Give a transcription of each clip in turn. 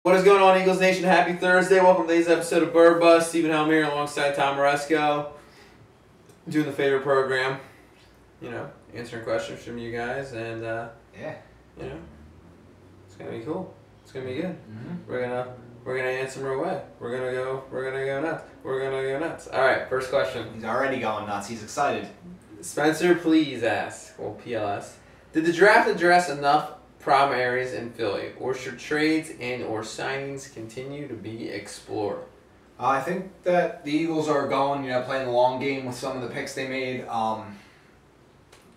What is going on, Eagles Nation? Happy Thursday. Welcome to today's episode of Bird Bus. Stephen Helm here alongside Tom Moresco. Doing the favorite program. Answering questions from you guys. And, it's going to be cool. It's going to be good. Mm-hmm. We're gonna answer them away. We're gonna go nuts. We're gonna go nuts. All right, first question. He's already going nuts. He's excited. Spencer, please ask. Well, PLS. Did the draft address enough problem areas in Philly, or should trades and/or signings continue to be explored? I think that the Eagles are going, playing the long game with some of the picks they made.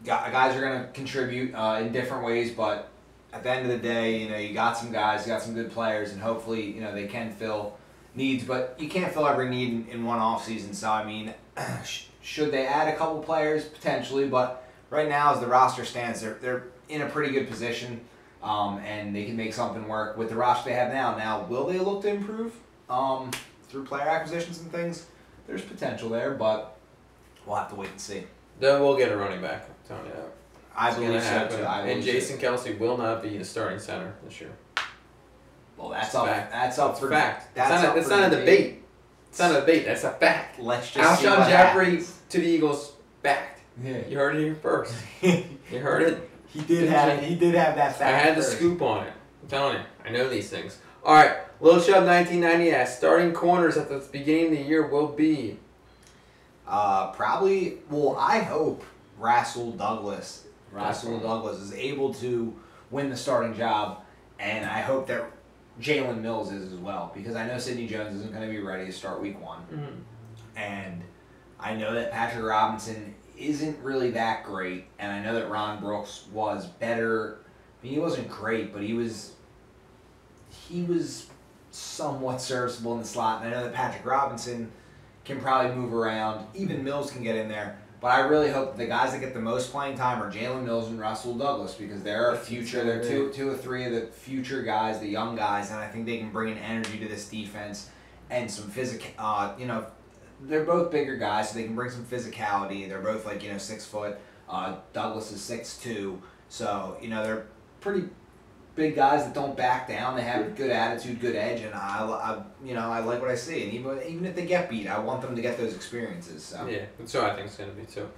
Guys are going to contribute in different ways, but at the end of the day, you got some guys, you got some good players, and hopefully, they can fill needs, but you can't fill every need in one offseason. So, I mean, should they add a couple players? Potentially, but right now, as the roster stands, they're in a pretty good position, and they can make something work with the roster they have now. Now, will they look to improve through player acquisitions and things? There's potential there, but we'll have to wait and see. Then we'll get a running back. I'm telling you that. I believe so too. And Jason Kelce will not be a starting center this year. Well, that's up for fact. That's it's not a debate. It's not a debate. That's a fact. Let's just see Alshon what Jeffrey happens. to the Eagles backed. Yeah. You heard it here first. You heard it. He did have that fact. I had the scoop on it. I'm telling you, I know these things. All right, Lil Chubb 1990 asks, starting corners at the beginning of the year will be. Probably. Well, I hope Rasul Douglas is able to win the starting job, and I hope that Jalen Mills is as well, because I know Sidney Jones isn't going to be ready to start week one. Mm-hmm. And I know that Patrick Robinson isn't really that great, and I know that Ron Brooks was better. I mean, he wasn't great, but he was somewhat serviceable in the slot, and I know that Patrick Robinson can probably move around. Even Mills can get in there. But I really hope that the guys that get the most playing time are Jalen Mills and Rasul Douglas, because they're they're two or three of the future guys, the young guys, and I think they can bring an energy to this defense and some they're both bigger guys, so they can bring some physicality. They're both 6 foot. Douglas is 6'2", so they're pretty big guys that don't back down. They have good attitude, good edge, and I like what I see. And even if they get beat, I want them to get those experiences. So. Yeah, that's what I think it's going to be too.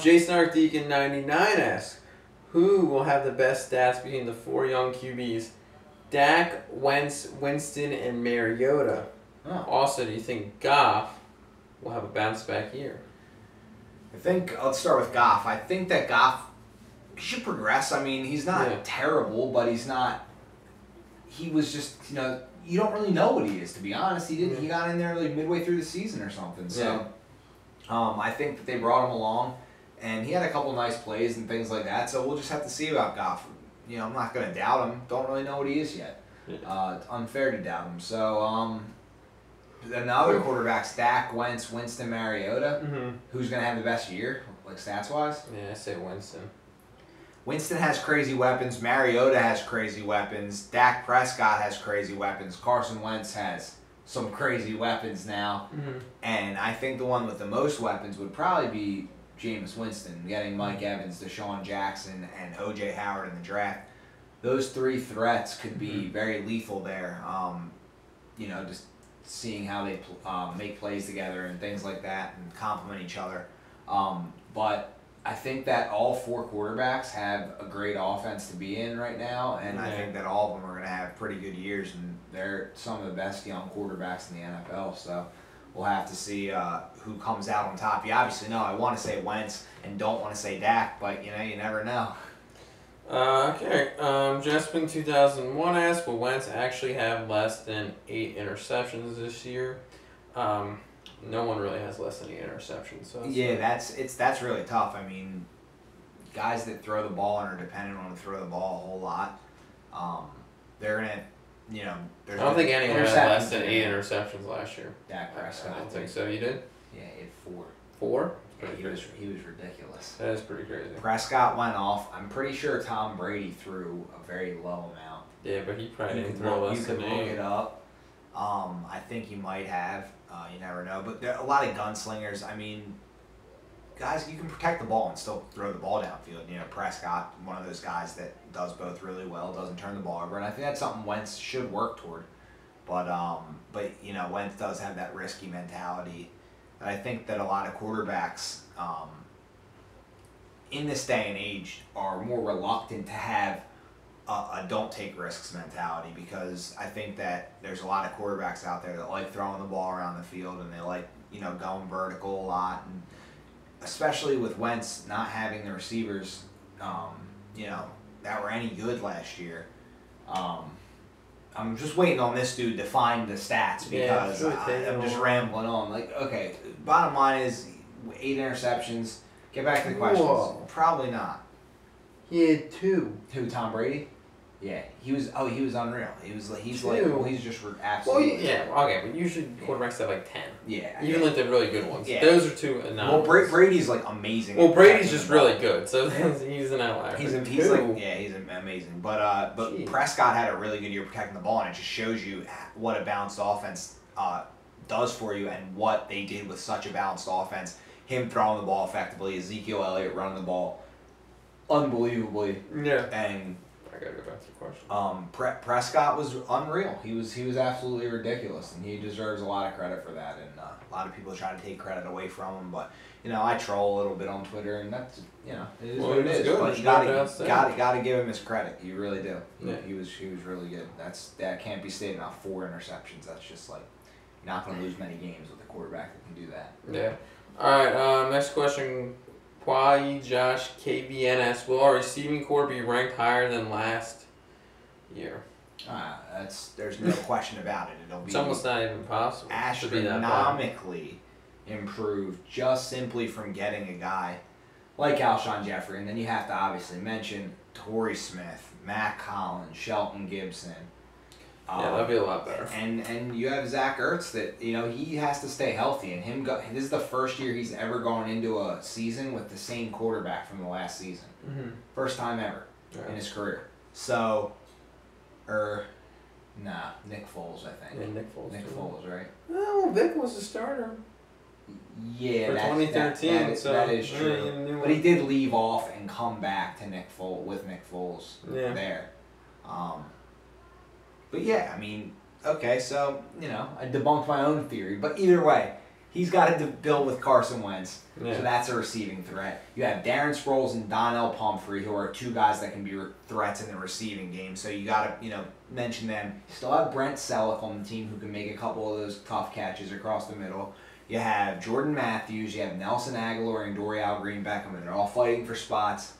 Jason Arcdeacon 99 asks, who will have the best stats between the 4 young QBs? Dak, Wentz, Winston, and Mariota. Oh. Also, do you think Goff will have a bounce back year? Let's start with Goff. I think that Goff should progress. I mean, he's not terrible, but he's not. He was just, you don't really know what he is, to be honest. He didn't. He got in there midway through the season or something. So, I think that they brought him along, and he had a couple nice plays and things like that. So we'll just have to see about Goff. I'm not going to doubt him. Don't really know what he is yet. It's unfair to doubt him. So, then the other quarterbacks, Dak, Wentz, Winston, Mariota. Mm-hmm. Who's going to have the best year, stats wise? Yeah, I say Winston. Winston has crazy weapons. Mariota has crazy weapons. Dak Prescott has crazy weapons. Carson Wentz has some crazy weapons now. Mm-hmm. And I think the one with the most weapons would probably be Jameis Winston, getting Mike Evans, Deshaun Jackson, and O.J. Howard in the draft. Those 3 threats could be very lethal there. Just seeing how they make plays together and things like that and complement each other. But I think that all 4 quarterbacks have a great offense to be in right now, and I think that all of them are going to have pretty good years, and they're some of the best young quarterbacks in the NFL. So we'll have to see who comes out on top. You obviously know I want to say Wentz and don't want to say Dak, but you never know. Okay. Jespin 2001 asks, will Wentz actually have less than 8 interceptions this year? No one really has less than 8 interceptions. So that's really tough. I mean, guys that throw the ball and are dependent on to throw the ball a whole lot, they're gonna, I don't think anyone had less than 8 interceptions last year. Dak Prescott. I don't think so. You did? Yeah, he had 4. 4? Yeah, he was ridiculous. That is pretty crazy. Prescott went off. I'm pretty sure Tom Brady threw a very low amount. Yeah, but he probably didn't throw less than 8. You could look it up. I think he might have. You never know. But there are a lot of gunslingers. I mean, guys, you can protect the ball and still throw the ball downfield. Prescott, one of those guys that does both really well, doesn't turn the ball over. And I think that's something Wentz should work toward. But you know, Wentz does have that risky mentality. And I think that a lot of quarterbacks in this day and age are more reluctant to have a don't take risks mentality, because I think that there's a lot of quarterbacks out there that like throwing the ball around the field, and they like, you know, going vertical a lot, and especially with Wentz not having the receivers, you know, that were any good last year. I'm just waiting on this dude to find the stats, because I'm just rambling on. Like, okay, bottom line is 8 interceptions. Get back to the questions. Whoa. Probably not. He had 2. Who, Tom Brady? Yeah, he was. Oh, he was unreal. He's 2. like, well, he's just absolutely. Well, yeah, okay, but usually quarterbacks have like 10. Yeah. Even like the really good ones. Yeah. Those are 2 and Well, Brady's like amazing. Well, Brady's just really good, so he's an outlier. He's like, yeah, he's amazing. But Jeez. Prescott had a really good year protecting the ball, and it just shows you what a balanced offense does for you, and what they did with such a balanced offense. Him throwing the ball effectively, Ezekiel Elliott running the ball unbelievably. Yeah. And I gotta go back to the question. Prescott was unreal. He was absolutely ridiculous, and he deserves a lot of credit for that. And a lot of people try to take credit away from him, but you know, I troll a little bit on Twitter, and that's, you know, it is what it is. Good. But you gotta give him his credit. You really do. Yeah. He was really good. That can't be stated enough. 4 interceptions. That's just like, you're not gonna lose many games with a quarterback that can do that. Yeah. All right. Next question. Kwai Josh KBNS. Will our receiving core be ranked higher than last year? There's no question about it. It'll be It's almost not even possible to be that bad. astronomically improved, just simply from getting a guy like Alshon Jeffrey, and then you have to obviously mention Torrey Smith, Matt Collins, Shelton Gibson. Yeah, that'd be a lot better. And you have Zach Ertz that, you know, he has to stay healthy, and this is the first year he's ever gone into a season with the same quarterback from the last season. Mm-hmm. First time ever in his career. So, Nick Foles, I think. Yeah, Nick Foles. Nick Foles, right? Oh, Vic was the starter. Yeah, for 2013. That is true. Yeah, but he did leave off and come back to Nick Foles there. But yeah, I mean, okay, so, you know, I debunked my own theory. But either way, he's got to build with Carson Wentz. Yeah. So that's a receiving threat. You have Darren Sproles and Donnell Pumphrey, who are 2 guys that can be threats in the receiving game. So you got to, you know, mention them. You still have Brent Selleck on the team, who can make a couple of those tough catches across the middle. You have Jordan Matthews. You have Nelson Aguilar and Dorial Green-Beckham, and they're all fighting for spots.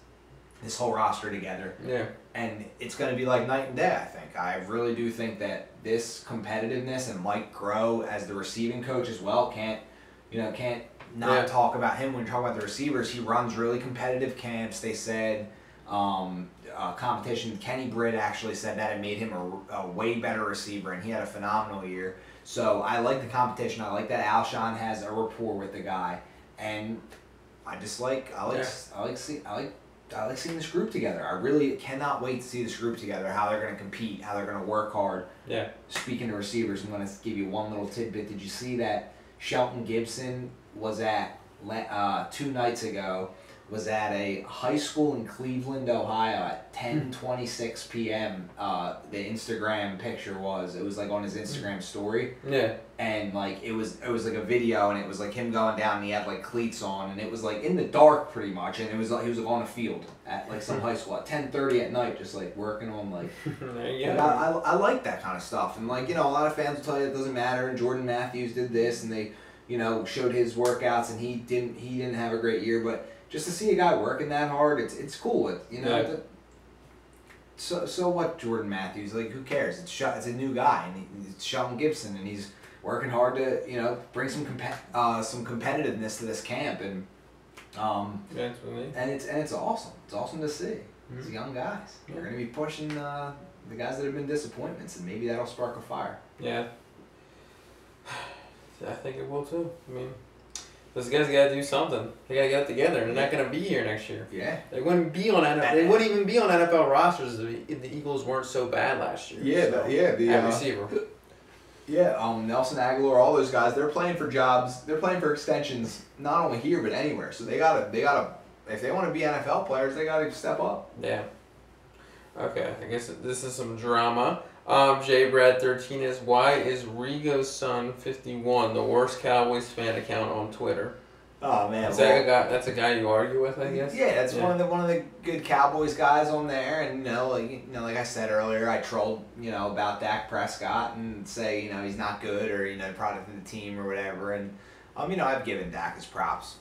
This whole roster together. Yeah. And it's going to be like night and day, I think. I really do think that this competitiveness, and Mike Groh as the receiving coach as well, can't not talk about him when you're talking about the receivers. He runs really competitive camps. They said competition. Kenny Britt actually said that it made him a way better receiver, and he had a phenomenal year. So I like the competition. I like that Alshon has a rapport with the guy, and I like seeing this group together. I really cannot wait to see this group together, how they're going to compete, how they're going to work hard. Yeah. Speaking of receivers, I'm going to give you one little tidbit. Did you see that Shelton Gibson was at, 2 nights ago, was at a high school in Cleveland, Ohio at 10:26 p.m. The Instagram picture it was like on his Instagram story. Yeah. And like it was like a video, and it was like him going down, and he had like cleats on, and it was like in the dark pretty much, and it was like he was like on a field at like some high school at 10:30 at night, just like working on like. There you go. I like that kind of stuff, and like, you know, a lot of fans will tell you it doesn't matter, and Jordan Matthews did this, and they, you know, showed his workouts, and he didn't have a great year, but just to see a guy working that hard, it's cool. So what, Jordan Matthews? Like, who cares? It's a new guy, and it's Shelton Gibson, and he's working hard to, you know, bring some competitiveness to this camp, and it's awesome. It's awesome to see. These young guys. They're going to be pushing the guys that have been disappointments, and maybe that'll spark a fire. Yeah. I think it will too. I mean, those guys got to do something. They got to get it together. They're not going to be here next year. Yeah. They wouldn't be on NFL. They wouldn't even be on NFL rosters if the Eagles weren't so bad last year. Yeah, At receiver. Yeah, Nelson Aguilar, all those guys, they're playing for jobs. They're playing for extensions, not only here but anywhere. So they gotta. If they want to be NFL players, they gotta step up. Yeah. Okay, I guess this is some drama. JBrad13 is, why is Rigo's son 51 the worst Cowboys fan account on Twitter? Oh man, Is that a guy? That's a guy you argue with, I guess. Yeah, that's one of the good Cowboys guys on there, and like I said earlier, I trolled about Dak Prescott and say he's not good or product of the team or whatever, and I've given Dak his props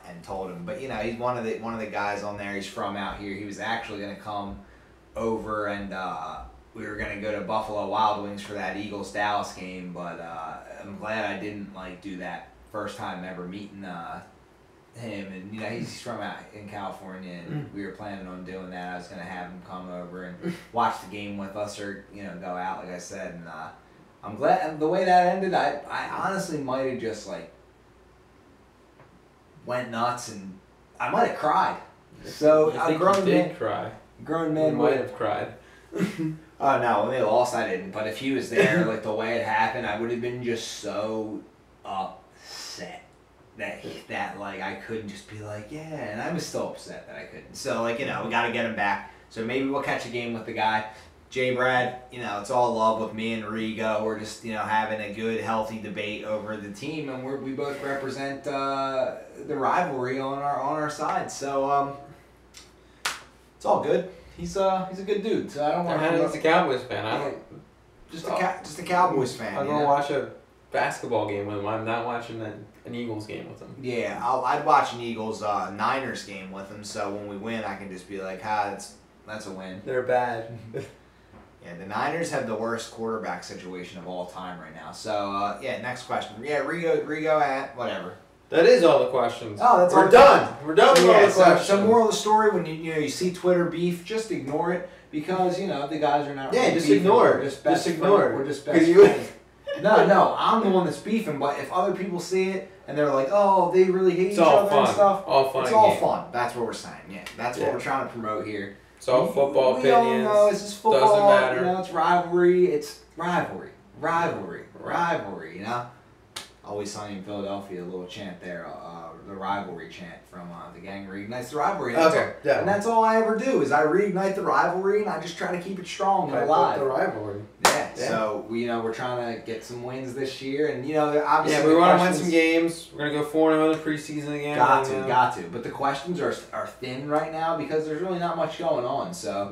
and told him, but he's one of the guys on there. He's from out here. He was actually gonna come over and we were gonna go to Buffalo Wild Wings for that Eagles Dallas game, but I'm glad I didn't do that first time ever meeting him, and he's from out in California, and we were planning on doing that. I was gonna have him come over and watch the game with us, or go out, like I said, and I'm glad the way that ended. I honestly might have just went nuts, and I might have cried. So I grown man cry. Grown man might have cried. Oh no, when they lost, I didn't. But if he was there, the way it happened, I would have been just so upset that I couldn't just be yeah, and I was still upset that I couldn't. So we got to get him back. So maybe we'll catch a game with the guy. J. Brad, it's all love with me and Rigo. We're just having a good, healthy debate over the team, and we both represent the rivalry on our side. So it's all good. He's a good dude. So I don't want to. He's a Cowboys fan. I don't. Just a Cowboys fan. I'm gonna watch a basketball game with him. I'm not watching an Eagles game with him. Yeah, I'd watch an Eagles Niners game with him. So when we win, I can just be that's a win. They're bad. Yeah, the Niners have the worst quarterback situation of all time right now. So next question. Yeah, Rigo at whatever. That is all the questions. Oh, that's We're done. We're done with all the questions. So moral of the story: when you see Twitter beef, just ignore it because the guys are not. Yeah, just ignore it. Just ignore it. We're just best friends. No, I'm the one that's beefing. But if other people see it and they're like, "Oh, they really hate each other and stuff," all fun. It's all fun. That's what we're saying. Yeah, that's what we're trying to promote here. It's all football opinions. We all know it's just football. Doesn't matter. It's rivalry. It's rivalry. Always Sunny in Philadelphia, a little chant there, the rivalry chant from the gang reignites the rivalry. And that's all I ever do is I reignite the rivalry and I just try to keep it strong and alive. The rivalry. Yeah. So we're trying to get some wins this year, and obviously we want to win some games. We're gonna go 4-0 in the preseason again. Got to. But the questions are thin right now because there's really not much going on. So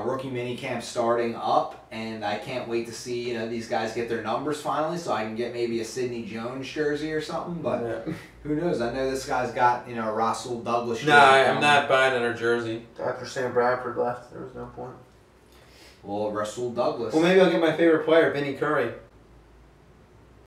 rookie minicamp starting up, and I can't wait to see these guys get their numbers finally, so I can get maybe a Sidney Jones jersey or something. But who knows? I know this guy's got a Rasul Douglas. No, I'm not buying another jersey. After Sam Bradford left, there was no point. Well, Rasul Douglas. Well, maybe I'll get my favorite player, Vinny Curry.